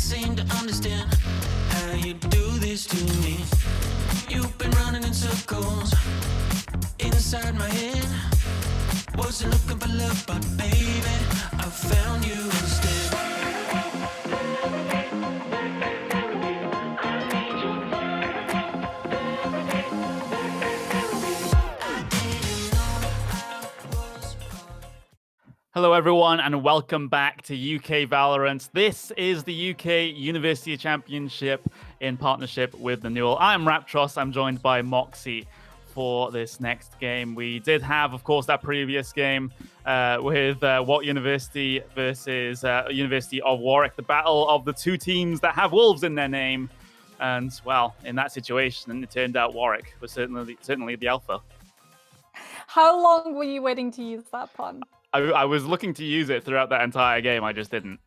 seem to understand how you do this to me. You've been running in circles inside my head. Wasn't looking for love, but baby, I found you instead. Hello everyone and welcome back to UK Valorant. This is the UK University Championship in partnership with the Newell. I'm Raptros, I'm joined by Moxie for this next game. We did have, of course, that previous game with What University versus University of Warwick, the battle of the two teams that have wolves in their name. And, well, in that situation, it turned out Warwick was certainly the alpha. How long were you waiting to use that pun? I was looking to use it throughout that entire game. I just didn't.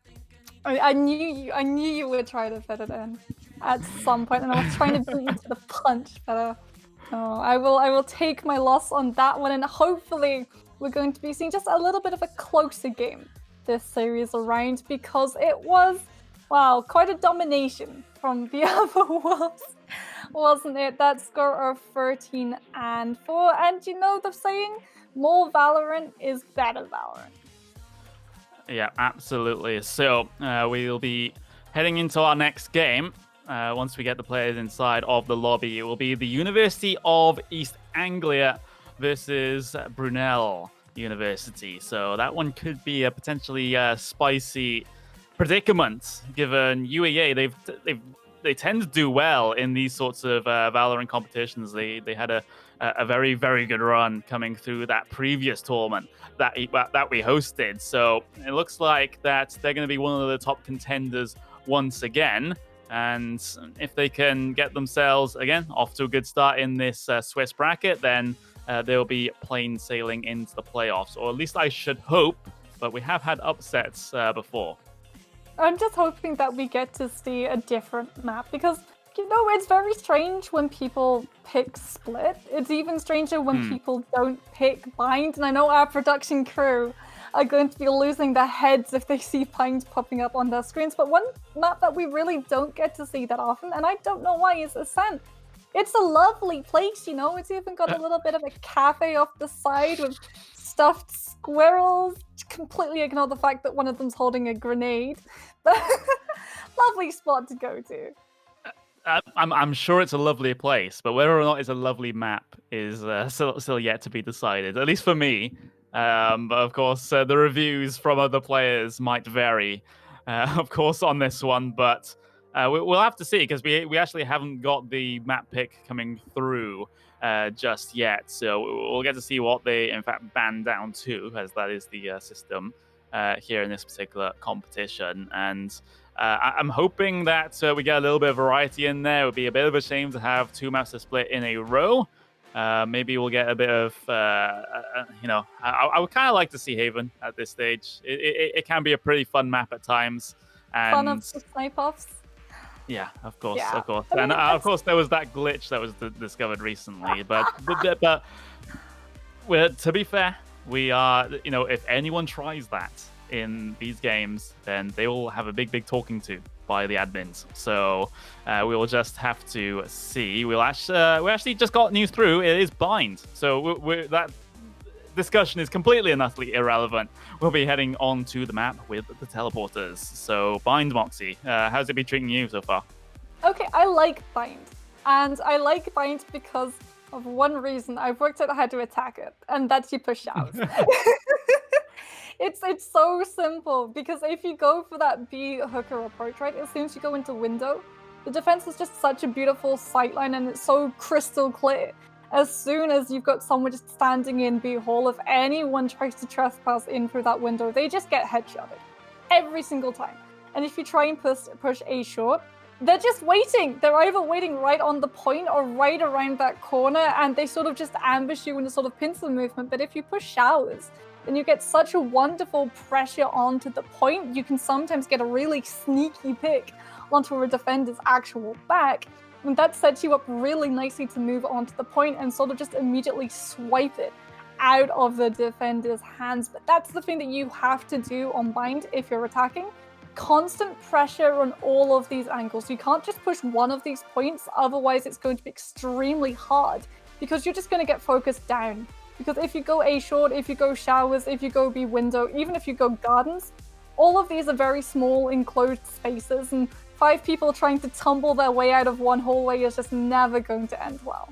I knew you would try to fit it in at some point, and I was trying to beat you to the punch. But I will take my loss on that one, and hopefully we're going to be seeing just a little bit of a closer game this series around, because it was, wow, quite a domination from the other wolves, wasn't it? That score of 13-4, and you know the saying, more Valorant is better Valorant. Yeah, absolutely. So we'll be heading into our next game. Once we get the players inside of the lobby, it will be the University of East Anglia versus Brunel University. So that one could be a potentially spicy predicament, given UEA, they tend to do well in these sorts of Valorant competitions. They had a very, very good run coming through that previous tournament that we hosted. So it looks like that they're going to be one of the top contenders once again. And if they can get themselves, again, off to a good start in this Swiss bracket, then they'll be plain sailing into the playoffs. Or at least I should hope, but we have had upsets before. I'm just hoping that we get to see a different map, because, you know, it's very strange when people pick Split. It's even stranger when people don't pick Bind. And I know our production crew are going to be losing their heads if they see Bind popping up on their screens. But one map that we really don't get to see that often, and I don't know why, is Ascent. It's a lovely place, you know. It's even got a little bit of a cafe off the side with stuffed squirrels. Completely ignore the fact that one of them's holding a grenade. Lovely spot to go to. I'm sure it's a lovely place, but whether or not it's a lovely map is still yet to be decided, at least for me. But of course, the reviews from other players might vary, of course, on this one. But we'll have to see, because we actually haven't got the map pick coming through just yet. So we'll get to see what they, in fact, ban down to, as that is the system here in this particular competition. And I'm hoping that we get a little bit of variety in there. It would be a bit of a shame to have two maps to split in a row. Maybe we'll get a bit of, I would kind of like to see Haven at this stage. It can be a pretty fun map at times. And fun of the snipe-offs. Yeah, of course, Yeah. of course. I mean, And of course, there was that glitch that was discovered recently. But well, to be fair, we are, if anyone tries that in these games, then they will have a big talking to by the admins. So we will just have to see. We actually just got news through. It is Bind. So that discussion is completely and utterly irrelevant. We'll be heading on to the map with the teleporters. So Bind, Moxie, how's it been treating you so far? Okay, I like Bind. And I like Bind because of one reason. I've worked out how to attack it, and that's you push out. It's so simple, because if you go for that B hooker approach, right, as soon as you go into window, the defense is just such a beautiful sightline, and it's so crystal clear. As soon as you've got someone just standing in B hole, if anyone tries to trespass in through that window, they just get headshotted every single time. And if you try and push A short, they're just waiting. They're either waiting right on the point or right around that corner, and they sort of just ambush you in a sort of pincer movement. But if you push showers, then you get such a wonderful pressure onto the point. You can sometimes get a really sneaky pick onto a defender's actual back, and that sets you up really nicely to move onto the point and sort of just immediately swipe it out of the defender's hands. But that's the thing that you have to do on Bind if you're attacking. constant pressure on all of these angles. You can't just push one of these points, otherwise it's going to be extremely hard because you're just going to get focused down. Because if you go A short, if you go showers, if you go B window, even if you go gardens, all of these are very small enclosed spaces, and 5 people trying to tumble their way out of one hallway is just never going to end well.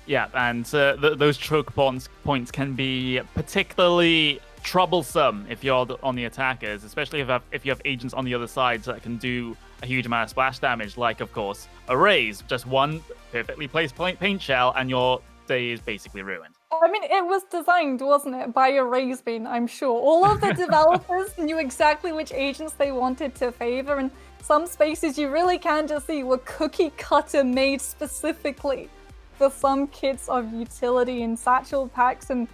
Yeah, and those choke points can be particularly troublesome if you're on the attackers, especially if you have agents on the other side that can do a huge amount of splash damage, like, of course, a raise. Just one perfectly placed paint shell and your day is basically ruined. I mean, it was designed, wasn't it, by a raise bin, I'm sure. All of the developers knew exactly which agents they wanted to favor, and some spaces you really can just see were cookie cutter made specifically for some kits of utility, and satchel packs and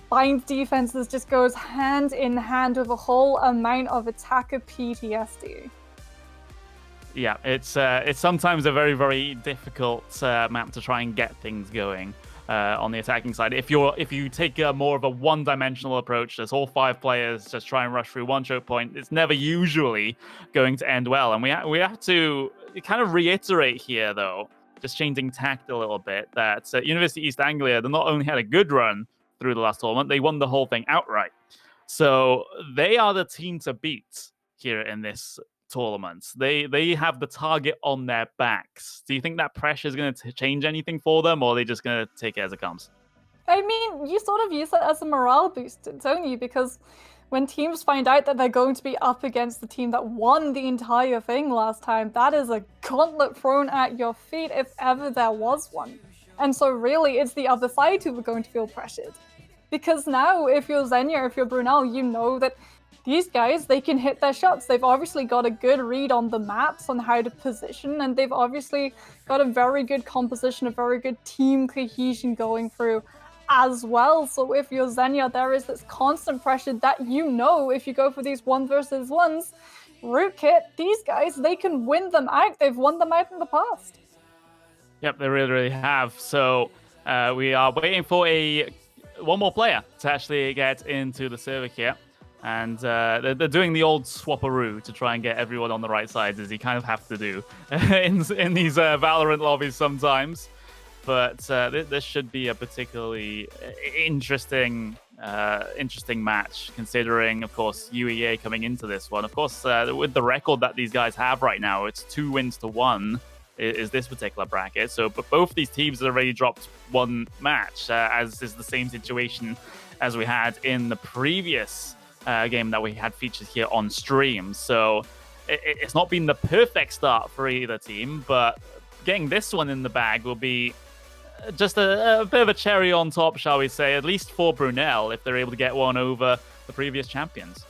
bind defenses just goes hand in hand with a whole amount of attacker PTSD. Yeah, it's sometimes a very, very difficult map to try and get things going on the attacking side. If you take more of a one-dimensional approach, just all 5 players just try and rush through one choke point, it's never usually going to end well. And we have to kind of reiterate here, though, just changing tact a little bit, that University East Anglia, they not only had a good run through the last tournament, they won the whole thing outright. So they are the team to beat here in this tournament. They have the target on their backs. Do you think that pressure is going to change anything for them, or are they just going to take it as it comes? I mean, you sort of use it as a morale boost, don't you? Because when teams find out that they're going to be up against the team that won the entire thing last time, that is a gauntlet thrown at your feet if ever there was one. And so really, it's the other side who are going to feel pressured. Because now, if you're Zenyar, if you're Brunel, you know that these guys, they can hit their shots. They've obviously got a good read on the maps on how to position, and they've obviously got a very good composition, a very good team cohesion going through as well. So if you're Zenyar, there is this constant pressure that you know if you go for these 1 versus 1s, RootKit, these guys, they can win them out. They've won them out in the past. Yep, they really, really have. So we are waiting for one more player to actually get into the server here. And they're doing the old swapperoo to try and get everyone on the right sides, as you kind of have to do in these Valorant lobbies sometimes. But this should be a particularly interesting match, considering, of course, UEA coming into this one. Of course, with the record that these guys have right now, it's 2 wins to 1 is this particular bracket. So, but both these teams have already dropped one match, as is the same situation as we had in the previous game that we had featured here on stream. So it's not been the perfect start for either team, but getting this one in the bag will be just a bit of a cherry on top, shall we say, at least for Brunel, if they're able to get one over the previous champions.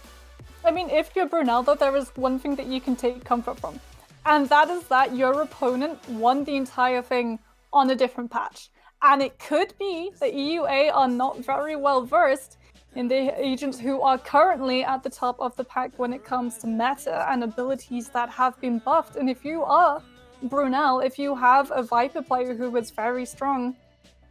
I mean, if you're Brunel, though, there is one thing that you can take comfort from, and that is that your opponent won the entire thing on a different patch. And it could be that EUA are not very well versed in the agents who are currently at the top of the pack when it comes to meta and abilities that have been buffed. And if you are Brunel, if you have a Viper player who is very strong,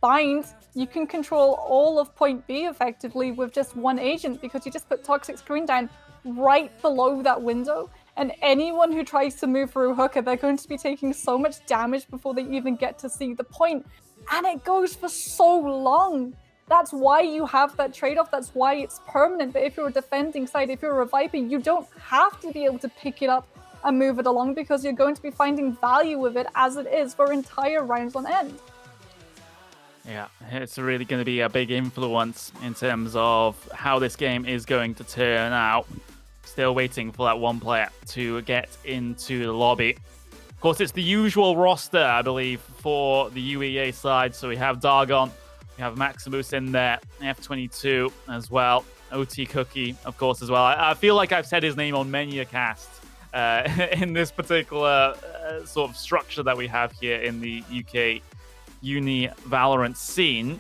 Bind, you can control all of point B effectively with just one agent, because you just put Toxic Screen down right below that window. And anyone who tries to move through Hooker, they're going to be taking so much damage before they even get to see the point. And it goes for so long. That's why you have that trade-off. That's why it's permanent. But if you're a defending side, if you're a Viper, you don't have to be able to pick it up and move it along, because you're going to be finding value with it as it is for entire rounds on end. Yeah, it's really going to be a big influence in terms of how this game is going to turn out. Still waiting for that one player to get into the lobby. Of course, it's the usual roster, I believe, for the UEA side. So we have Dargon, we have Maximus in there, F22 as well, OT Cookie, of course, as well. I feel like I've said his name on many a cast in this particular sort of structure that we have here in the UK Uni Valorant scene.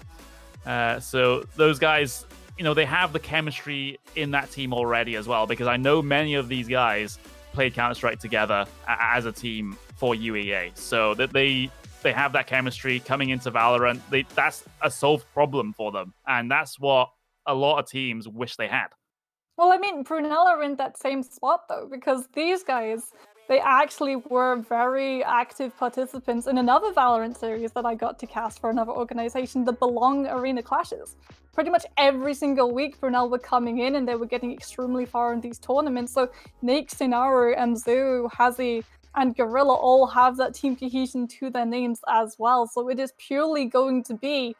So those guys, you know, they have the chemistry in that team already as well, because I know many of these guys played Counter-Strike together as a team for UEA. So that they have that chemistry coming into Valorant. That's a solved problem for them. And that's what a lot of teams wish they had. Well, I mean, Brunel are in that same spot though, because these guys, they actually were very active participants in another Valorant series that I got to cast for another organization, the Belong Arena Clashes. Pretty much every single week, Brunel were coming in and they were getting extremely far in these tournaments. So Nick, Zenyar, Mzu, Hazi, and Gorilla all have that team cohesion to their names as well. So it is purely going to be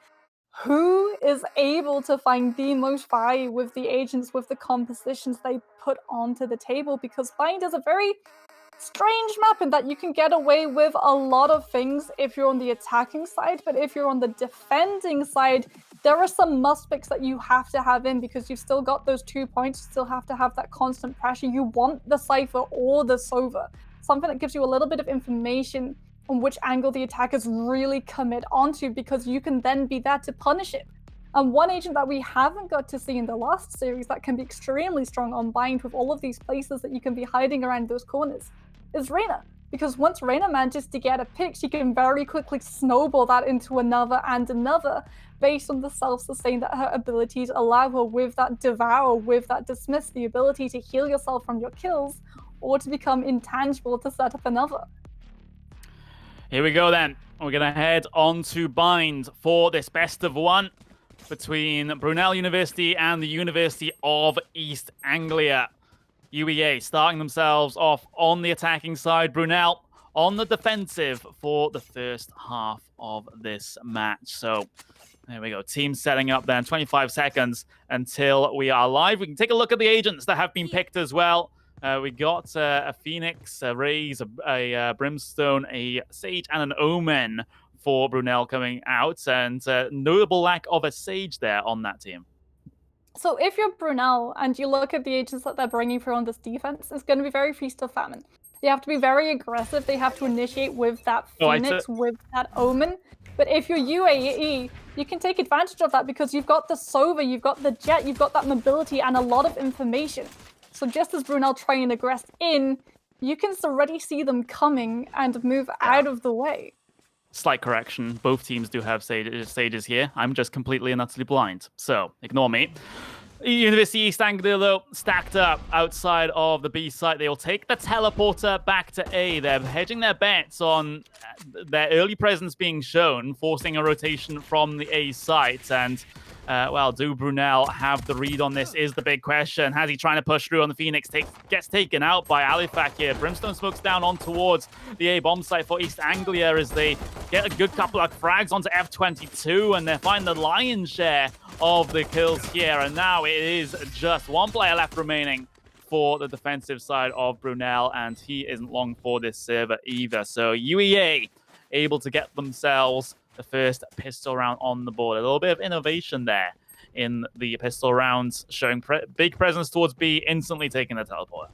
who is able to find the most value with the agents, with the compositions they put onto the table, because Bind is a very strange map in that you can get away with a lot of things if you're on the attacking side, but if you're on the defending side, there are some must picks that you have to have in, because you've still got those 2 points, you still have to have that constant pressure. You want the Cypher or the Sova, something that gives you a little bit of information on which angle the attackers really commit onto, because you can then be there to punish it. And one agent that we haven't got to see in the last series that can be extremely strong on Bind with all of these places that you can be hiding around those corners is Reyna. Because once Reyna manages to get a pick, she can very quickly snowball that into another and another based on the self-sustain that her abilities allow her, with that Devour, with that Dismiss, the ability to heal yourself from your kills, or to become intangible to set up another. Here we go then. We're going to head on to Bind for this best of one between Brunel University and the University of East Anglia. UEA starting themselves off on the attacking side. Brunel on the defensive for the first half of this match. So there we go. Team setting up then. 25 seconds until we are live. We can take a look at the agents that have been picked as well. We got a Phoenix, a Raze, a Brimstone, a Sage, and an Omen for Brunel coming out. And notable lack of a Sage there on that team. So if you're Brunel and you look at the agents that they're bringing through on this defense, it's going to be very feast or famine. They have to be very aggressive. They have to initiate with that Phoenix, with that Omen. But if you're UAE, you can take advantage of that because you've got the Sova, you've got the Jet, you've got that mobility and a lot of information. So just as Brunel try and aggress in, you can already see them coming and move out of the way. Slight correction. Both teams do have sages here. I'm just completely and utterly blind. So ignore me. University East Anglia, though, stacked up outside of the B site. They'll take the teleporter back to A. They're hedging their bets on their early presence being shown, forcing a rotation from the A site. And well, do Brunel have the read on this is the big question. Has he trying to push through on the Phoenix? Gets taken out by Alifak here. Brimstone smokes down on towards the A bomb site for East Anglia as they get a good couple of frags onto F22, and they find the lion's share of the kills here. And now it is just one player left remaining for the defensive side of Brunel, and he isn't long for this server either. So UEA able to get themselves the first pistol round on the board. A little bit of innovation there in the pistol rounds, showing big presence towards B, instantly taking the teleporter.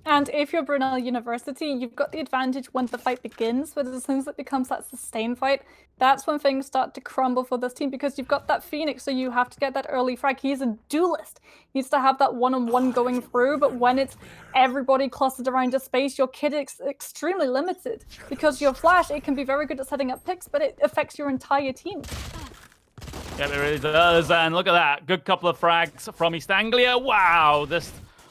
And if you're Brunel University, you've got the advantage when the fight begins, but as soon as it becomes that sustained fight, that's when things start to crumble for this team, because you've got that Phoenix, so you have to get that early frag. He's a duelist. He needs to have that one-on-one going through, but when it's everybody clustered around a space, your kit is extremely limited, because your flash, it can be very good at setting up picks, but it affects your entire team. Yeah, it really does, and look at that. Good couple of frags from East Anglia. Wow,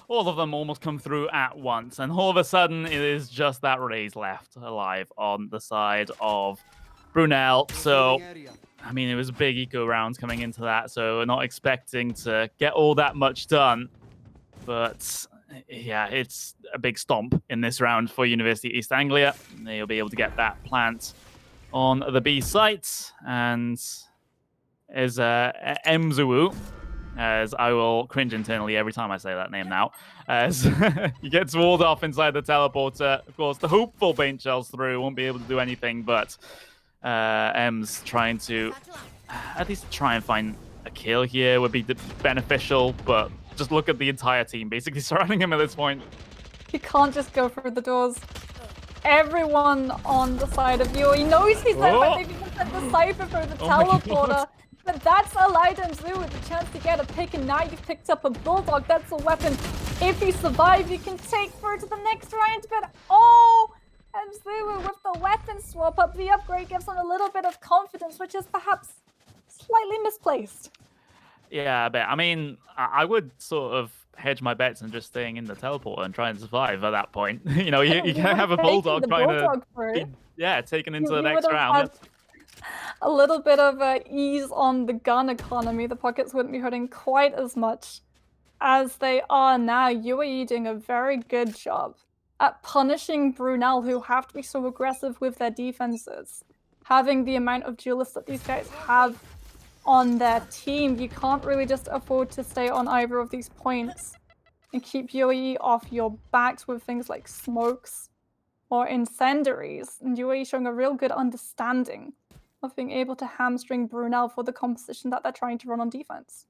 all of them almost come through at once, and all of a sudden it is just that Raze left alive on the side of Brunel. So, I mean, it was big eco rounds coming into that, so we're not expecting to get all that much done. But yeah, it's a big stomp in this round for University East Anglia. They'll be able to get that plant on the B site, and is Mzu, as I will cringe internally every time I say that name now, as he gets walled off inside the teleporter. Of course, the hopeful paint shells through, won't be able to do anything, but M's trying to at least try and find a kill here would be beneficial, but just look at the entire team basically surrounding him at this point. He can't just go through the doors. Everyone on the side of you, he knows he's there, but they've even sent the Cypher through the teleporter. But that's allowed Mzu with the chance to get a pick, and now you've picked up a Bulldog. That's a weapon. If he survives, you can take through to the next round. But oh, Mzu with the weapon swap up, the upgrade gives him a little bit of confidence, which is perhaps slightly misplaced. Yeah, but I mean, I would sort of hedge my bets and just staying in the teleporter and trying to survive at that point. You know, you You can't have a would've taken bulldog the trying to bulldog for be, it. taken into the You next would have round. had a little bit of ease on the gun economy. The pockets wouldn't be hurting quite as much as they are now. UAE doing a very good job at punishing Brunel, who have to be so aggressive with their defenses. Having the amount of duelists that these guys have on their team, you can't really just afford to stay on either of these points and keep UAE off your backs with things like smokes or incendiaries. And UAE showing a real good understanding of being able to hamstring Brunel for the composition that they're trying to run on defense.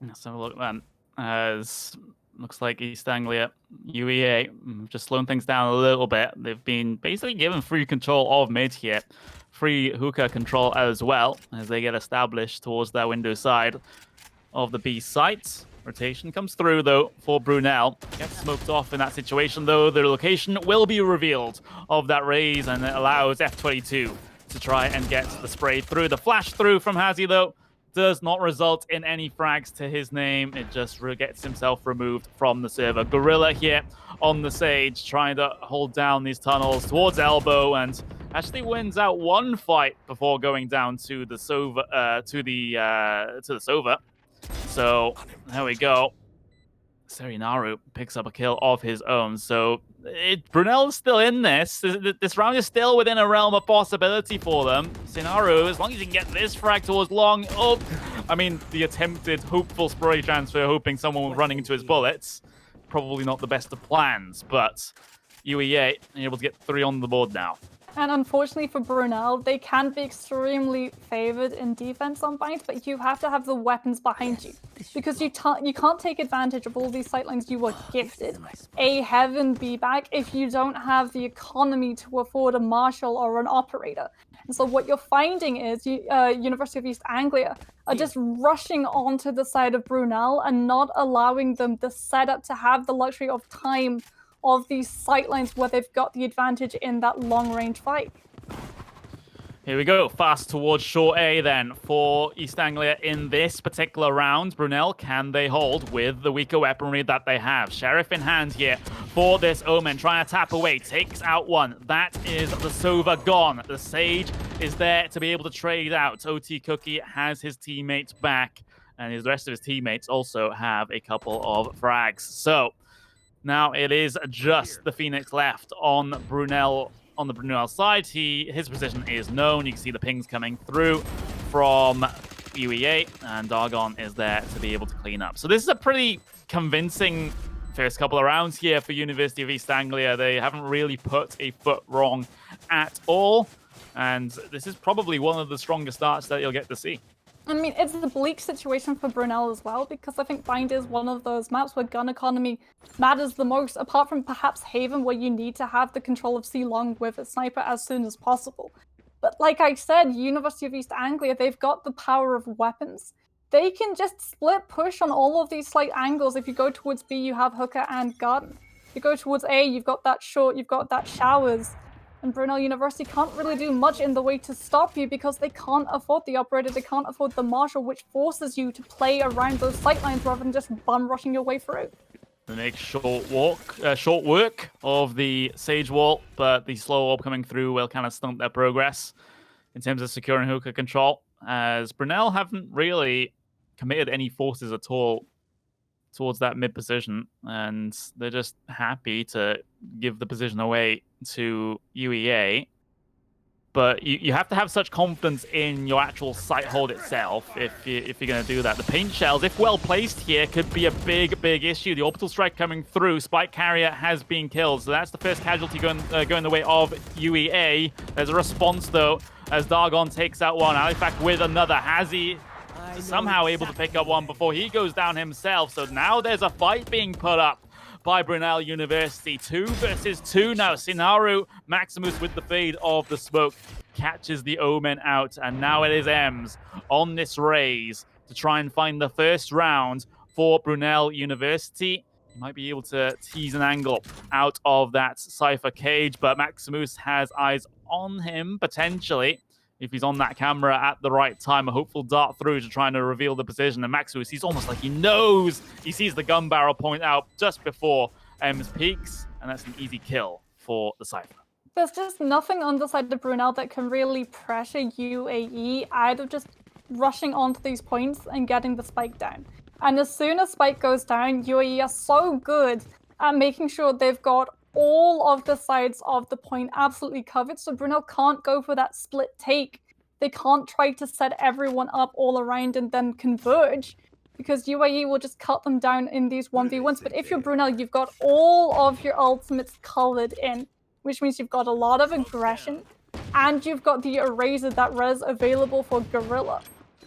Let's have a look then. As looks like East Anglia, UEA, just slowing things down a little bit. They've been basically given free control of mid here. Free hookah control as well as they get established towards their window side of the B site. Rotation comes through though for Brunel. Gets smoked off in that situation though. The location will be revealed of that raise, and it allows F22 to try and get the spray through. The flash through from Hazy though does not result in any frags to his name. It just gets himself removed from the server. Gorilla here on the Sage, trying to hold down these tunnels towards Elbow, and actually wins out one fight before going down to the Sova. To the Sova. So there we go. Zenyar picks up a kill of his own. So Brunel is still in this. This round is still within a realm of possibility for them. Zenyar, as long as he can get this frag towards long. Oh, I mean, the attempted hopeful spray transfer, hoping someone was running into his bullets. Probably not the best of plans, but UEA able to get 3 on the board now. And unfortunately for Brunel, they can be extremely favored in defense on Bind, but you have to have the weapons behind you. Because you can't take advantage of all these sightlines you were gifted. A Heaven, B back, if you don't have the economy to afford a Marshal or an Operator. And so what you're finding is University of East Anglia are just rushing onto the side of Brunel and not allowing them the setup to have the luxury of time of these sightlines where they've got the advantage in that long-range fight. Here we go, fast towards short A then for East Anglia in this particular round. Brunel, can they hold with the weaker weaponry that they have? Sheriff in hand here for this Omen, trying to tap away, takes out one. That is the Sova gone. The Sage is there to be able to trade out. OT Cookie has his teammates back, and the rest of his teammates also have a couple of frags. So now it is just the Phoenix left on Brunel. On the Brunel side, his position is known. You can see the pings coming through from UEA, and Dargon is there to be able to clean up. So this is a pretty convincing first couple of rounds here for University of East Anglia. They haven't really put a foot wrong at all, and this is probably one of the strongest starts that you'll get to see. I mean, it's a bleak situation for Brunel as well, because I think Bind is one of those maps where gun economy matters the most, apart from perhaps Haven, where you need to have the control of C-Long with a sniper as soon as possible. But like I said, University of East Anglia, they've got the power of weapons. They can just split push on all of these slight angles. If you go towards B, you have Hooker and Garden. If you go towards A, you've got that short, you've got that Showers. And Brunel University can't really do much in the way to stop you because they can't afford the Operator, they can't afford the Marshal, which forces you to play around those sightlines rather than just bum rushing your way through. They make short work of the Sage Wall, but the slow orb coming through will kind of stunt their progress in terms of securing hookah control, as Brunel haven't really committed any forces at all towards that mid position, and they're just happy to give the position away to UEA. But you have to have such confidence in your actual site hold itself if you're going to do that. The paint shells, if well placed here, could be a big issue. The orbital strike coming through. Spike carrier has been killed, so that's the first casualty going the way of UEA. There's a response though as Dargon takes out one. Alifak with another. Hazy somehow able to pick up one before he goes down himself. So now there's a fight being put up by Brunel University. 2 versus 2 now. Zenyar, Maximus with the fade of the smoke, catches the Omen out. And now it is Ems on this raise to try and find the first round for Brunel University. He might be able to tease an angle out of that Cypher cage, but Maximus has eyes on him, potentially. if he's on that camera at the right time, a hopeful dart through to trying to reveal the position. And Maximus, he's almost like he knows. He sees the gun barrel point out just before Ems peaks, and that's an easy kill for the Cypher. There's just nothing on the side of Brunel that can really pressure UAE out of just rushing onto these points and getting the spike down. And as soon as spike goes down, UAE are so good at making sure they've got all of the sides of the point absolutely covered, so Brunel can't go for that split take. They can't try to set everyone up all around and then converge, because UAE will just cut them down in these 1v1s. But if you're Brunel, you've got all of your ultimates covered in, which means you've got a lot of aggression, and you've got the Eraser, that res available for Gorilla.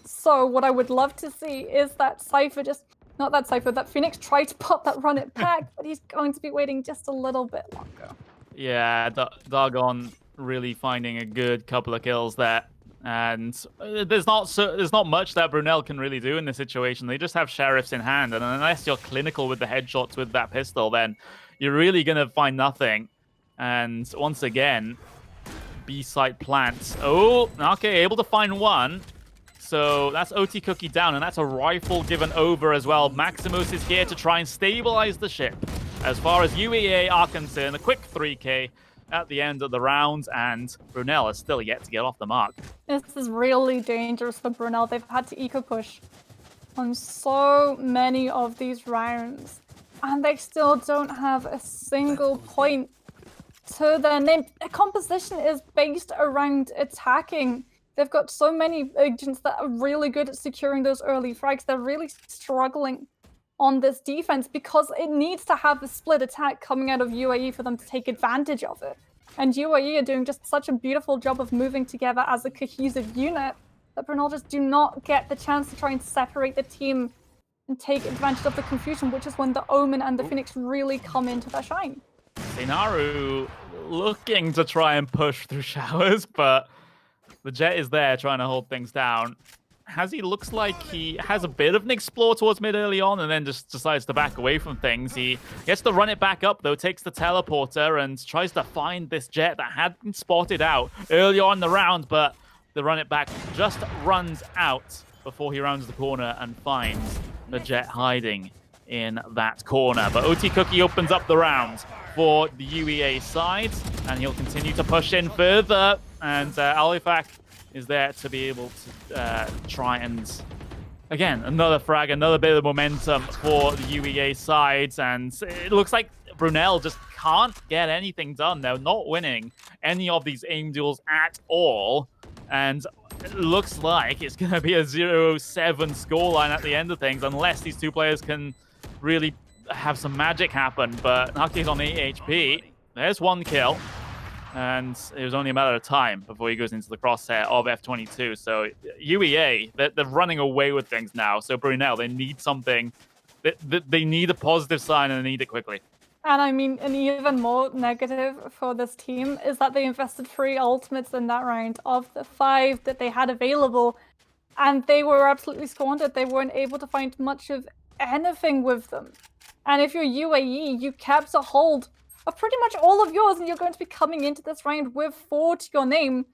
So what I would love to see is that Cypher that Phoenix try to pop that run it back, but he's going to be waiting just a little bit longer. Yeah, Dargon really finding a good couple of kills there. And there's not much that Brunel can really do in this situation. They just have sheriffs in hand, and unless you're clinical with the headshots with that pistol, then you're really going to find nothing. And once again, B-site plants. Oh, okay, able to find one. So that's OT Cookie down, and that's a rifle given over as well. Maximus is here to try and stabilize the ship. As far as UEA are concerned, a quick 3K at the end of the round, and Brunel is still yet to get off the mark. This is really dangerous for Brunel. They've had to eco push on so many of these rounds, and they still don't have a single point to their name. Their composition is based around attacking. They've got so many agents that are really good at securing those early frags. They're really struggling on this defense because it needs to have a split attack coming out of UAE for them to take advantage of it. And UAE are doing just such a beautiful job of moving together as a cohesive unit that Brunel just do not get the chance to try and separate the team and take advantage of the confusion, which is when the Omen and the Phoenix really come into their shine. Zenyar looking to try and push through showers, but the Jet is there trying to hold things down. He looks like he has a bit of an explore towards mid early on and then just decides to back away from things. He gets to run it back up though, takes the teleporter and tries to find this Jet that had been spotted out early on in the round, but the run it back just runs out before he rounds the corner and finds the Jet hiding in that corner. But OT Cookie opens up the round for the UEA side, and he'll continue to push in further, and Alifak is there to be able to try and, again, another frag, another bit of momentum for the UEA sides, and it looks like Brunel just can't get anything done. They're not winning any of these aim duels at all, and it looks like it's going to be a 0-7 scoreline at the end of things, unless these two players can really have some magic happen. But Naki's on 8 HP. There's one kill. And it was only a matter of time before he goes into the crosshair of F22. So UEA, they're running away with things now. So Brunel, they need something. They need a positive sign, and they need it quickly. And I mean, an even more negative for this team is that they invested 3 ultimates in that round of the 5 that they had available. And they were absolutely squandered. They weren't able to find much of anything with them. And if you're UAE, you kept a hold of pretty much all of yours, and you're going to be coming into this round with 4 to your name.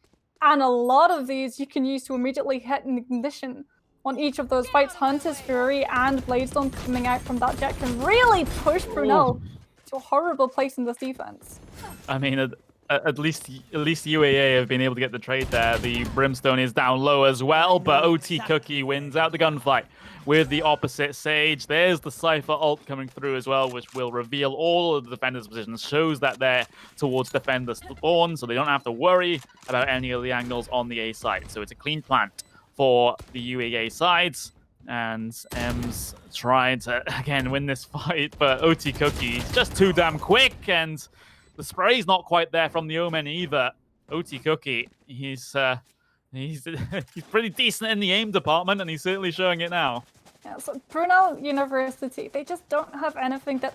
And a lot of these you can use to immediately hit an ignition on each of those fights. Hunter's Fury and Bladestorm coming out from that Jet can really push Brunel to a horrible place in this defense. I mean, at least UAA have been able to get the trade there. The Brimstone is down low as well, but OT Cookie wins out the gunfight with the opposite Sage. There's the Cypher ult coming through as well, which will reveal all of the defenders' positions. Shows that they're towards defender spawn, so they don't have to worry about any of the angles on the A side. So it's a clean plant for the UAA sides. And Ems tried to, again, win this fight, but OT Cookie is just too damn quick, and the spray's not quite there from the Omen either. OT Cookie, he's pretty decent in the aim department, and he's certainly showing it now. Yeah, so Brunel University, they just don't have anything that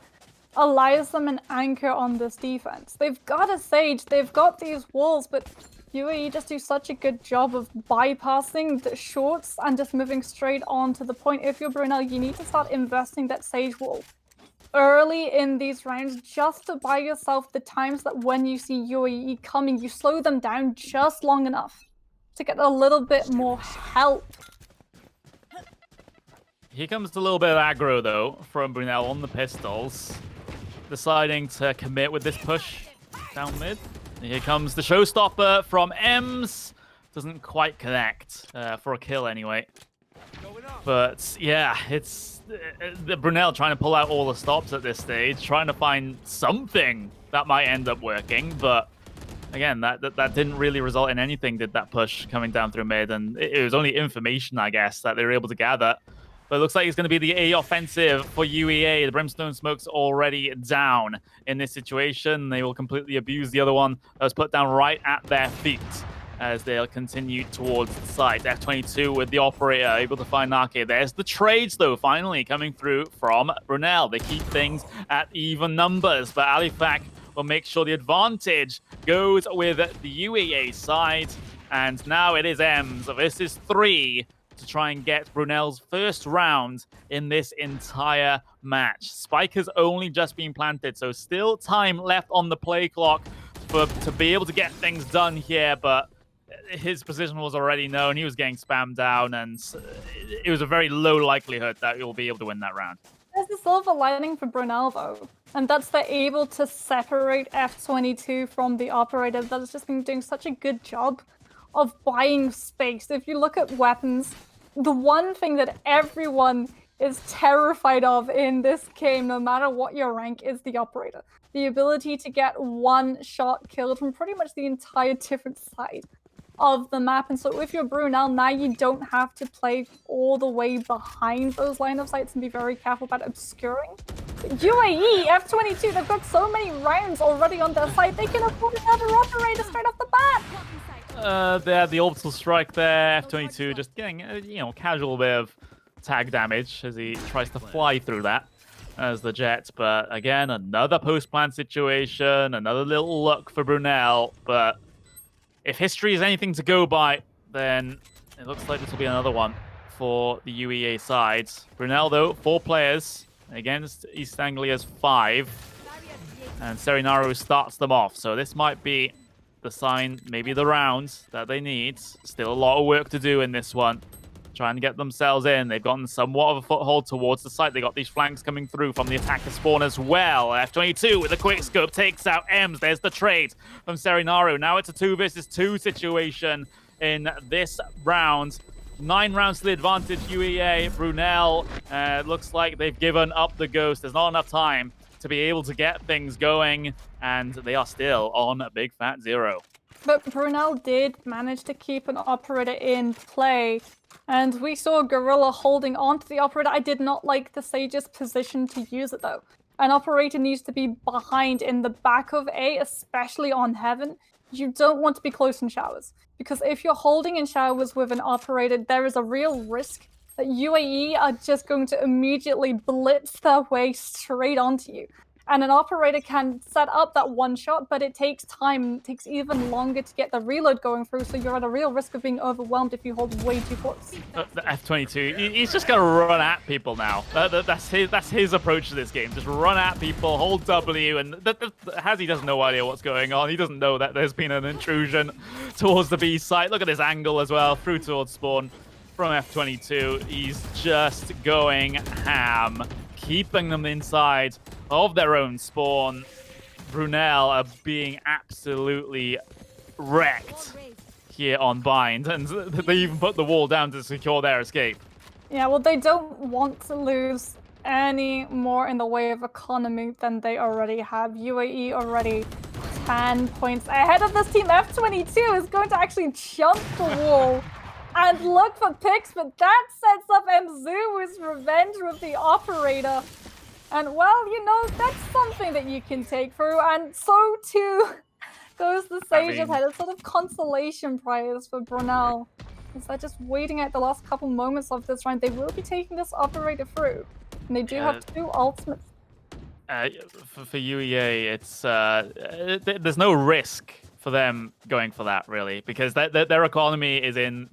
allows them an anchor on this defense. They've got a Sage, they've got these walls, but UAE just do such a good job of bypassing the shorts and just moving straight on to the point. If you're Brunel, you need to start investing that Sage wall early in these rounds just to buy yourself the times that when you see UAE coming, you slow them down just long enough to get a little bit more help. Here comes a little bit of aggro, though, from Brunel on the pistols. Deciding to commit with this push down mid. Here comes the showstopper from Ems. Doesn't quite connect for a kill anyway. But yeah, it's the Brunel trying to pull out all the stops at this stage, trying to find something that might end up working. But again, that didn't really result in anything, did that push coming down through mid? And it was only information, I guess, that they were able to gather. But it looks like it's going to be the A offensive for UEA. The Brimstone Smoke's already down in this situation. They will completely abuse the other one that was put down right at their feet as they'll continue towards the site. F22 with the operator, able to find Nake. There's the trades, though, finally coming through from Brunel. They keep things at even numbers, but Alifak will make sure the advantage goes with the UEA side. And now it is Ems. This is 3 to try and get Brunel's first round in this entire match. Spike has only just been planted, so still time left on the play clock to be able to get things done here, but his position was already known. He was getting spammed down, and it was a very low likelihood that he'll be able to win that round. There's the silver lining for Brunel, though, and that's they're able to separate F22 from the operator that has just been doing such a good job of buying space. If you look at weapons, the one thing that everyone is terrified of in this game, no matter what your rank, is the operator. The ability to get one shot killed from pretty much the entire different side of the map. And so if you're Brunel, now you don't have to play all the way behind those line of sights and be very careful about obscuring. UAE, F22, they've got so many rounds already on their side, they can afford another operator straight off the bat. They had the orbital strike there. F22 just getting, casual bit of tag damage as he tries to fly through that as the jet. But again, another post-plant situation, another little luck for Brunel. But if history is anything to go by, then it looks like this will be another one for the UEA side. Brunel, though, 4 players against East Anglia's 5. And Zenyar starts them off. So this might be the sign, maybe the rounds that they need. Still a lot of work to do in this one. Trying to get themselves in. They've gotten somewhat of a foothold towards the site. They got these flanks coming through from the attacker spawn as well. F22 with a quick scope takes out Ems. There's the trade from Zenyar. Now it's a 2 versus 2 situation in this round. 9 rounds to the advantage, UEA. Brunel looks like they've given up the ghost. There's not enough time to be able to get things going, and they are still on a big fat 0. But Brunel did manage to keep an operator in play, and we saw Gorilla holding onto the operator. I did not like the Sage's position to use it, though. An operator needs to be behind in the back of A, especially on Heaven. You don't want to be close in showers, because if you're holding in showers with an operator, there is a real risk that UAE are just going to immediately blitz their way straight onto you. And an operator can set up that one shot, but it takes time. It takes even longer to get the reload going through, so you're at a real risk of being overwhelmed if you hold way too close. The F22, he's just going to run at people now. That's his approach to this game. Just run at people, hold W, and Hazy has no idea what's going on. He doesn't know that there's been an intrusion towards the B site. Look at this angle as well, through towards spawn from F22. He's just going ham, keeping them inside of their own spawn. Brunel are being absolutely wrecked here on Bind, and they even put the wall down to secure their escape. Yeah, well, they don't want to lose any more in the way of economy than they already have. UAE already 10 points ahead of this team. F22 is going to actually jump the wall and look for picks, but that sets up Mzu's revenge with the operator. And well, that's something that you can take through, and so too goes the Sage ahead. It's sort of consolation prize for Brunel. Is they're just waiting out the last couple moments of this round. They will be taking this operator through, and they do have 2 ultimates. For UEA, it's there's no risk for them going for that, really, because their economy is in,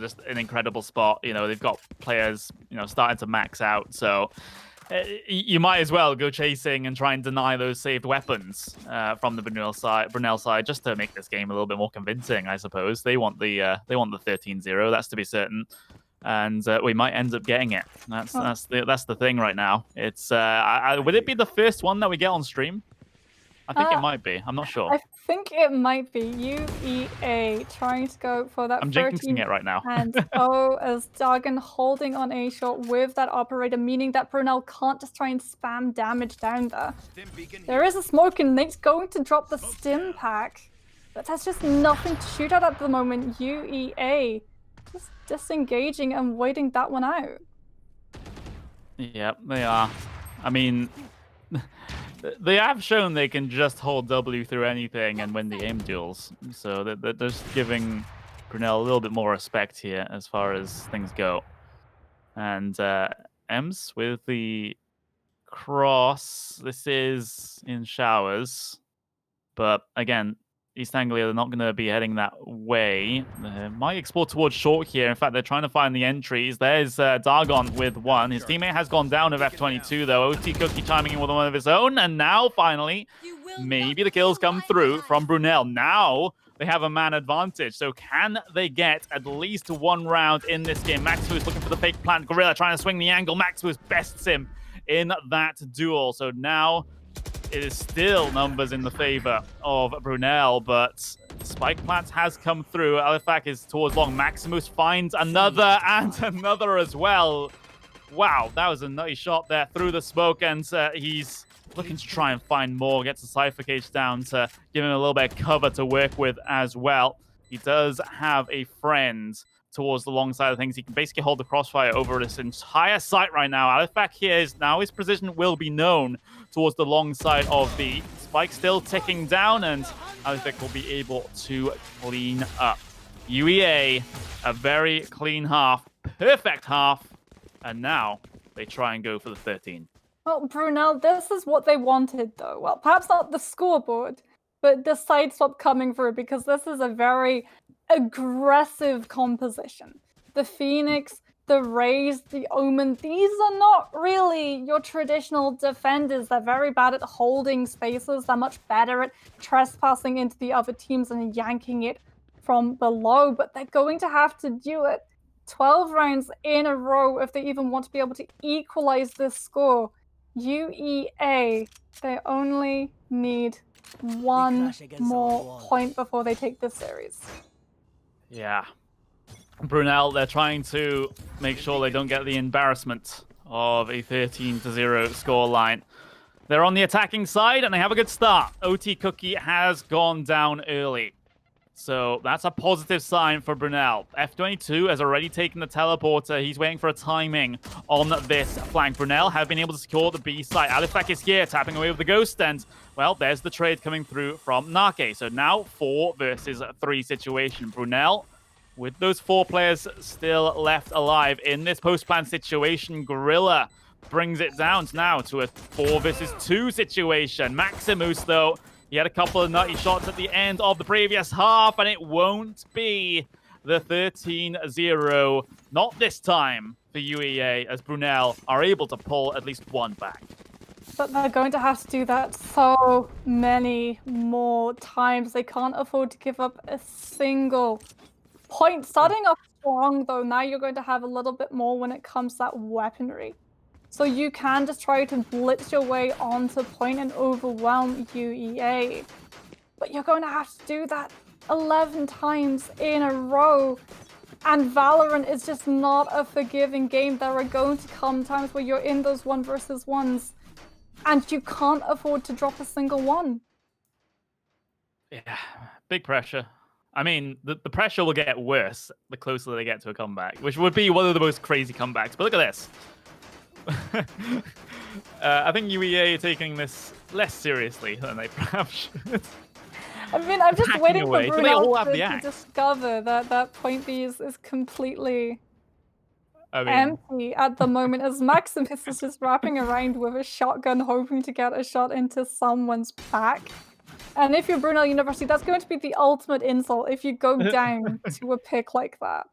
just an incredible spot. They've got players, starting to max out, so You might as well go chasing and try and deny those saved weapons from the Brunel side, just to make this game a little bit more convincing, I suppose. They want the 13-0, that's to be certain, and we might end up getting it. That's the thing right now. It's would it be the first one that we get on stream? I think it might be. I'm not sure. I think it might be UEA trying to go for that. I'm 13 jinxing it right now. And as Dagon holding on A shot with that operator, meaning that Brunel can't just try and spam damage down there. There is a smoke and Nate's going to drop the stim pack, but that's just nothing to shoot at the moment. UEA just disengaging and waiting that one out. Yep, they are. I mean, they have shown they can just hold W through anything and win the aim duels. So they're just giving Brunel a little bit more respect here as far as things go. And Ems with the cross. This is in showers. But again, East Anglia, they're not going to be heading that way. They might explore towards short here. In fact, they're trying to find the entries. There's Dargon with one. His teammate has gone down of F22, though. OT Cookie chiming in with one of his own. And now, finally, maybe the kills come through from Brunel. Now they have a man advantage. So can they get at least one round in this game? Maximus looking for the fake plant. Gorilla trying to swing the angle. Maximus bests him in that duel. So now it is still numbers in the favor of Brunel, but Spike Plant has come through. Alifak is towards long. Maximus finds another and another as well. Wow, that was a nutty shot there through the smoke, and he's looking to try and find more. Gets the Cypher Cage down to give him a little bit of cover to work with as well. He does have a friend towards the long side of things. He can basically hold the crossfire over this entire site right now. Alifak here is now his position will be known towards the long side of the Spike, still ticking down, and Alifak will be able to clean up. UEA, a very clean half, perfect half, and now they try and go for the 13. Well, Brunel, this is what they wanted, though. Well, perhaps not the scoreboard, but the side swap coming through, because this is a very aggressive composition. The Phoenix, the Raze, the Omen, these are not really your traditional defenders. They're very bad at holding spaces. They're much better at trespassing into the other teams and yanking it from below, but they're going to have to do it 12 rounds in a row if they even want to be able to equalize this score. UEA, they only need one more point before they take this series. Yeah. Brunel, they're trying to make sure they don't get the embarrassment of a 13-0 scoreline. They're on the attacking side, and they have a good start. OT Cookie has gone down early. So that's a positive sign for Brunel. F22 has already taken the teleporter. He's waiting for a timing on this flank. Brunel have been able to secure the B site. Alifak is here, tapping away with the Ghost, and, well, there's the trade coming through from Nake. So now 4 versus 3 situation. Brunel, with those 4 players still left alive in this post-plan situation, Gorilla brings it down now to a 4 versus 2 situation. Maximus, though, he had a couple of nutty shots at the end of the previous half, and it won't be the 13-0. Not this time for UEA, as Brunel are able to pull at least one back. But they're going to have to do that so many more times. They can't afford to give up a single point. Starting off strong, though, now you're going to have a little bit more when it comes to that weaponry. So you can just try to blitz your way onto point and overwhelm UEA. But you're going to have to do that 11 times in a row. And Valorant is just not a forgiving game. There are going to come times where you're in those 1 versus 1s, and you can't afford to drop a single one. Yeah, big pressure. I mean, the pressure will get worse the closer they get to a comeback, which would be one of the most crazy comebacks. But look at this. I think UEA are taking this less seriously than they perhaps should. I mean, I'm just waiting for Brunel to discover that point B is completely empty at the moment, as Maximus is just wrapping around with a shotgun, hoping to get a shot into someone's back. And if you're Brunel University, that's going to be the ultimate insult if you go down to a pick like that.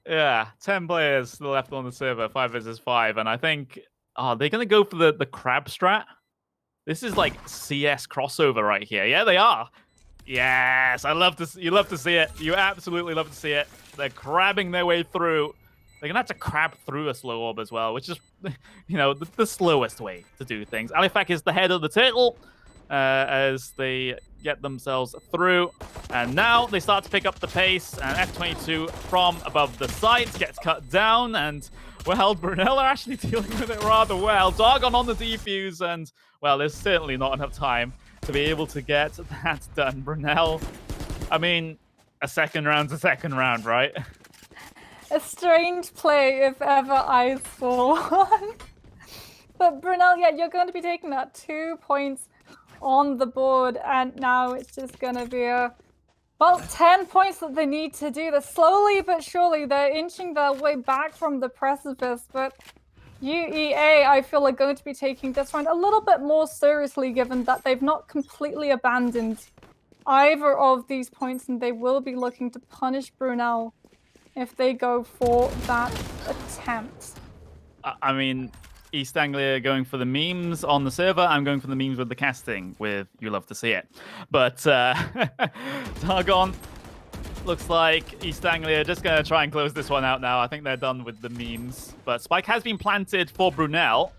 Yeah, 10 players still left on the server, 5 versus 5, and I think Are they going to go for the crab strat? This is like CS crossover right here. Yeah, they are. Yes, you love to see it. You absolutely love to see it. They're crabbing their way through. They're gonna have to crab through a slow orb as well, which is, the slowest way to do things. Alifak is the head of the turtle as they get themselves through, and now they start to pick up the pace. And F22 from above the sides gets cut down, and well, Brunel are actually dealing with it rather well. Dargon on the defuse, and well, there's certainly not enough time to be able to get that done. Brunel, I mean, a second round's a second round, right? A strange play if ever I saw one. But Brunel, yeah, you're going to be taking that 2 points on the board, and now it's just going to be about 10 points that they need to do this. Slowly but surely, they're inching their way back from the precipice, but UEA, I feel, are going to be taking this round a little bit more seriously, given that they've not completely abandoned either of these points, and they will be looking to punish Brunel if they go for that attempt. I mean, East Anglia going for the memes on the server. I'm going for the memes with the casting, with You Love to See It. But Dargon, looks like East Anglia are just going to try and close this one out now. I think they're done with the memes. But Spike has been planted for Brunel,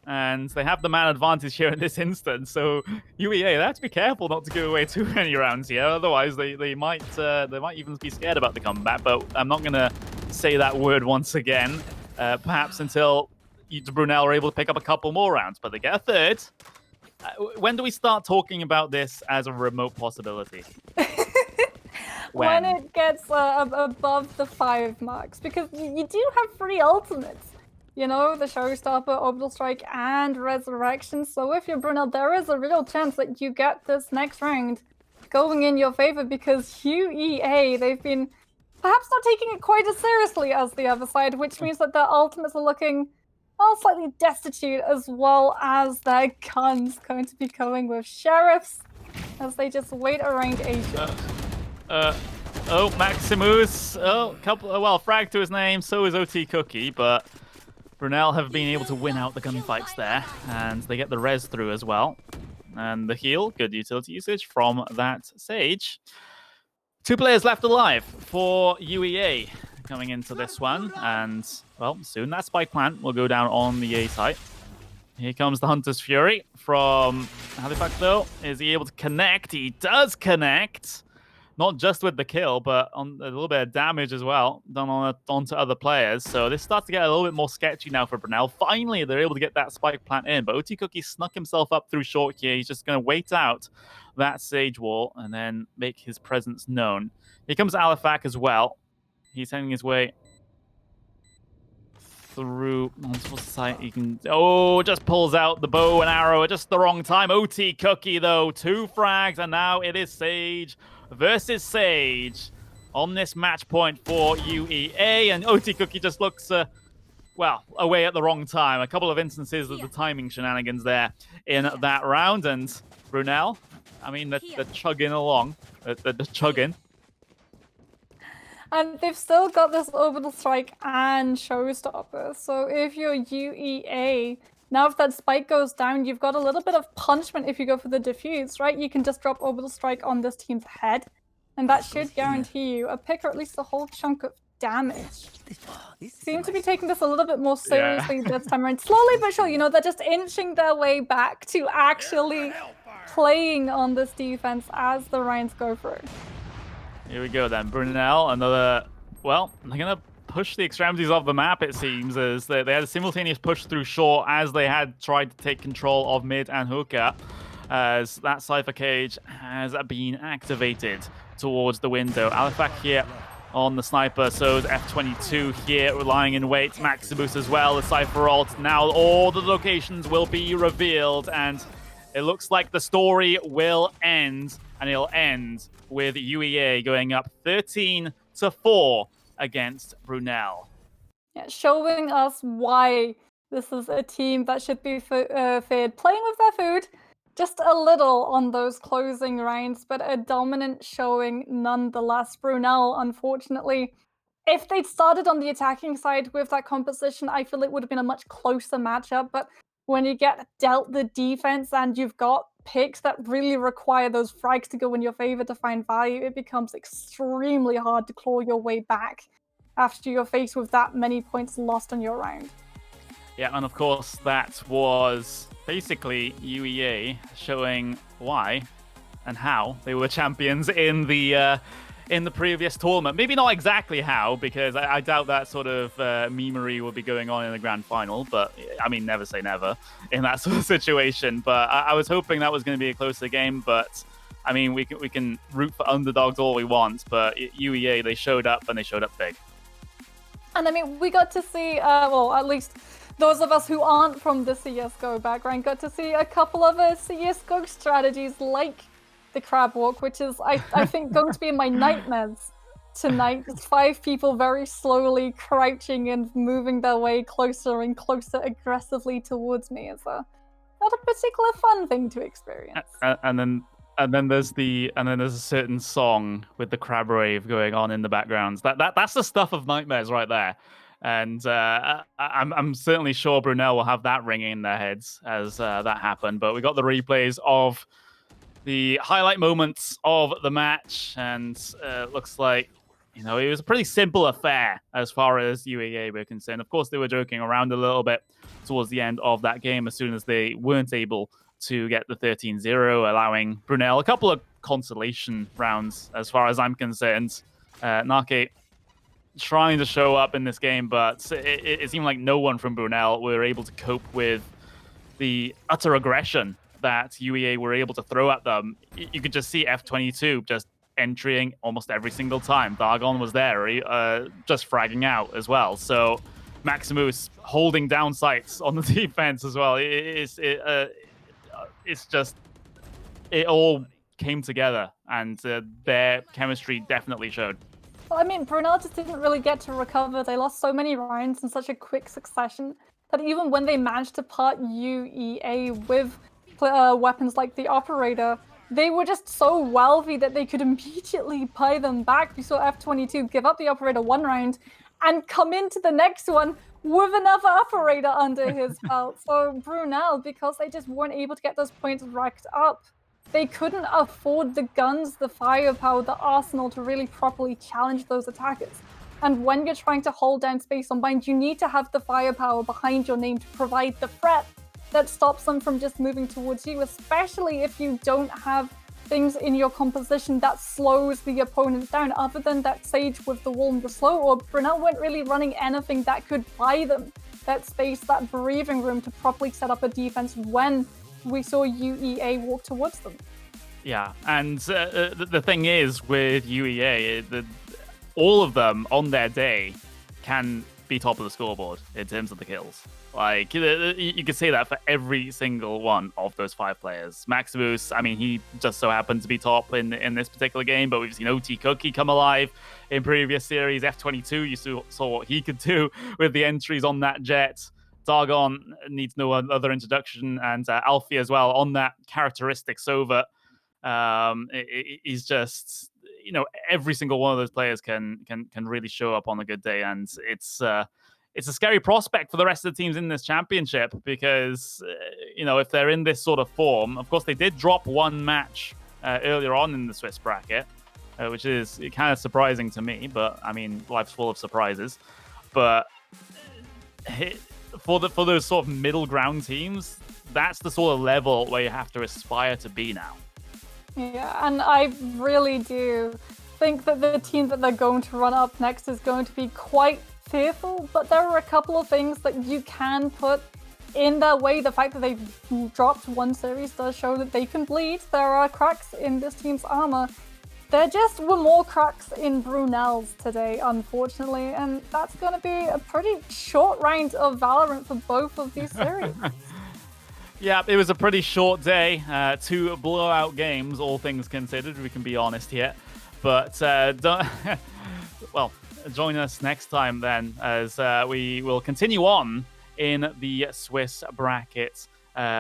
and they have the man advantage here in this instance. So UEA, they have to be careful not to give away too many rounds here. Otherwise, they might even be scared about the comeback. But I'm not going to say that word once again. Perhaps until Brunel are able to pick up a couple more rounds, but they get a third. When do we start talking about this as a remote possibility? When it gets above the 5 marks, because you do have 3 ultimates. You know, the Showstopper, Orbital Strike, and Resurrection. So if you're Brunel, there is a real chance that you get this next round going in your favor, because UEA, they've been perhaps not taking it quite as seriously as the other side, which means that their ultimates are looking, well, slightly destitute, as well as their guns going to be going with sheriffs as they just wait around Asia. Oh, Maximus. Well, frag to his name, so is OT Cookie, but Brunel have been able to win out the gunfights there, and they get the res through as well. And the heal, good utility usage from that Sage. 2 players left alive for UEA coming into this one, and, well, soon that spike plant will go down on the A site. Here comes the Hunter's Fury from Halifax, though. Is he able to connect? He does connect. Not just with the kill, but on a little bit of damage as well, done onto other players. So this starts to get a little bit more sketchy now for Brunel. Finally, they're able to get that spike plant in, but OT Cookie snuck himself up through short here. He's just going to wait out that Sage Wall and then make his presence known. Here comes Alifak as well. He's heading his way through multiple site. He can just pulls out the bow and arrow at just the wrong time. OT Cookie though, 2 frags, and now it is Sage versus Sage on this match point for UEA, and OT Cookie just looks away at the wrong time. A couple of instances of the timing shenanigans there in that round, and Brunel, I mean, they're chugging along. They're chugging. And they've still got this Orbital Strike and Showstopper. So if you're UEA, now if that spike goes down, you've got a little bit of punishment if you go for the defuse, right? You can just drop Orbital Strike on this team's head, and that should guarantee you a pick or at least a whole chunk of damage. Seem to be taking this a little bit more seriously this time around. Slowly but surely, they're just inching their way back to actually playing on this defense as the rounds go through. Here we go then. Brunel, another... Well, they're going to push the extremities of the map, it seems, as they had a simultaneous push through short as they had tried to take control of mid and hookah, as that Cypher Cage has been activated towards the window. Alifak here on the sniper, so is F22 here lying in wait. Maximus as well, the Cypher ult. Now all the locations will be revealed, and it looks like the story will end, and it'll end with UEA going up 13-4 against Brunel. Yeah, showing us why this is a team that should be feared. Playing with their food, just a little on those closing rounds, but a dominant showing nonetheless. Brunel, unfortunately, if they'd started on the attacking side with that composition, I feel it would have been a much closer matchup. But when you get dealt the defense and you've got picks that really require those frags to go in your favor to find value, it becomes extremely hard to claw your way back after you're faced with that many points lost on your round. Yeah, and of course that was basically UEA showing why and how they were champions in the previous tournament. Maybe not exactly how, because I doubt that sort of memery will be going on in the grand final. But I mean, never say never in that sort of situation. But I was hoping that was going to be a closer game. But I mean, we can root for underdogs all we want. But UEA, they showed up and they showed up big. And I mean, we got to see, well, at least those of us who aren't from the CSGO background got to see a couple of CSGO strategies like the crab walk, which is, I think, going to be in my nightmares tonight. It's 5 people very slowly crouching and moving their way closer and closer aggressively towards me. It's not a particular fun thing to experience. And then there's a certain song with the crab rave going on in the background. That's the stuff of nightmares right there. And I'm certainly sure Brunel will have that ringing in their heads as that happened. But we got the replays of the highlight moments of the match, and looks like, it was a pretty simple affair as far as UEA were concerned. Of course, they were joking around a little bit towards the end of that game as soon as they weren't able to get the 13-0, allowing Brunel a couple of consolation rounds as far as I'm concerned. Nake trying to show up in this game, but it seemed like no one from Brunel were able to cope with the utter aggression that UEA were able to throw at them. You could just see F22 just entering almost every single time. Dargon was there, just fragging out as well. So Maximus holding down sites on the defense as well. It's just, it all came together, and their chemistry definitely showed. Well, I mean, Brunel just didn't really get to recover. They lost so many rounds in such a quick succession that even when they managed to part UEA with weapons like the Operator, they were just so wealthy that they could immediately buy them back. We saw F22 give up the Operator one round and come into the next one with another Operator under his belt. So Brunel, because they just weren't able to get those points racked up, they couldn't afford the guns, the firepower, the arsenal to really properly challenge those attackers. And when you're trying to hold down space on bind, you need to have the firepower behind your name to provide the threat that stops them from just moving towards you, especially if you don't have things in your composition that slows the opponent down. Other than that Sage with the wall and the slow orb, Brunel weren't really running anything that could buy them that space, that breathing room to properly set up a defense when we saw UEA walk towards them. Yeah, and the thing is with UEA, all of them on their day can be top of the scoreboard in terms of the kills. Like, you could say that for every single one of those 5 players. Maximus, I mean, he just so happened to be top in this particular game, but we've seen OT Cookie come alive in previous series. F22, you saw what he could do with the entries on that jet. Dargon needs no other introduction, and Alfie as well on that characteristic Sova. He's just, every single one of those players can really show up on a good day, and it's a scary prospect for the rest of the teams in this championship because, if they're in this sort of form, of course they did drop one match earlier on in the Swiss bracket, which is kind of surprising to me, but I mean, life's full of surprises. But for those sort of middle ground teams, that's the sort of level where you have to aspire to be now. Yeah, and I really do think that the team that they're going to run up next is going to be quite fearful, but there are a couple of things that you can put in their way. The fact that they've dropped one series does show that they can bleed. There are cracks in this team's armor. There just were more cracks in Brunel's today, unfortunately, and that's going to be a pretty short round of Valorant for both of these series. Yeah, it was a pretty short day. 2 blowout games, all things considered. We can be honest here. But join us next time then, as we will continue on in the Swiss bracket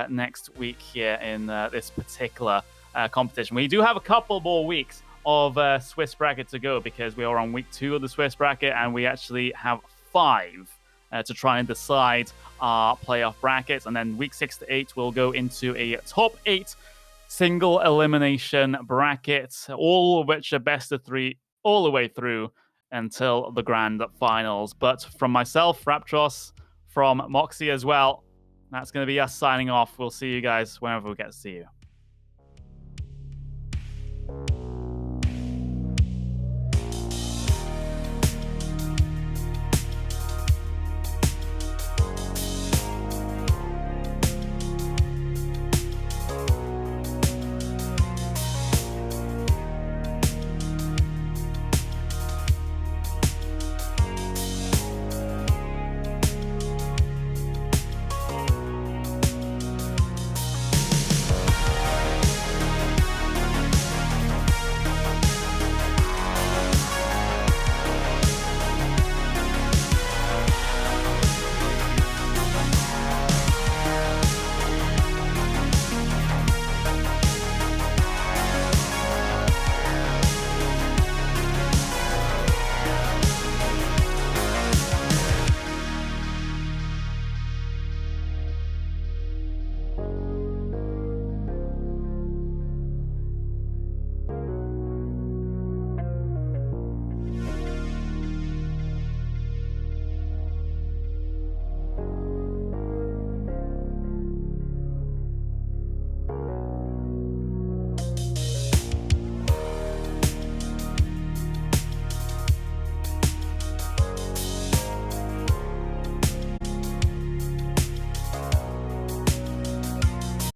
next week here in this particular competition. We do have a couple more weeks of Swiss bracket to go, because we are on week 2 of the Swiss bracket, and we actually have 5 to try and decide our playoff brackets. And then week 6 to 8 will go into a top 8 single elimination bracket, all of which are best of 3 all the way through until the grand finals. But from myself, Raptros, from Moxie as well, that's going to be us signing off. We'll see you guys whenever we get to see you.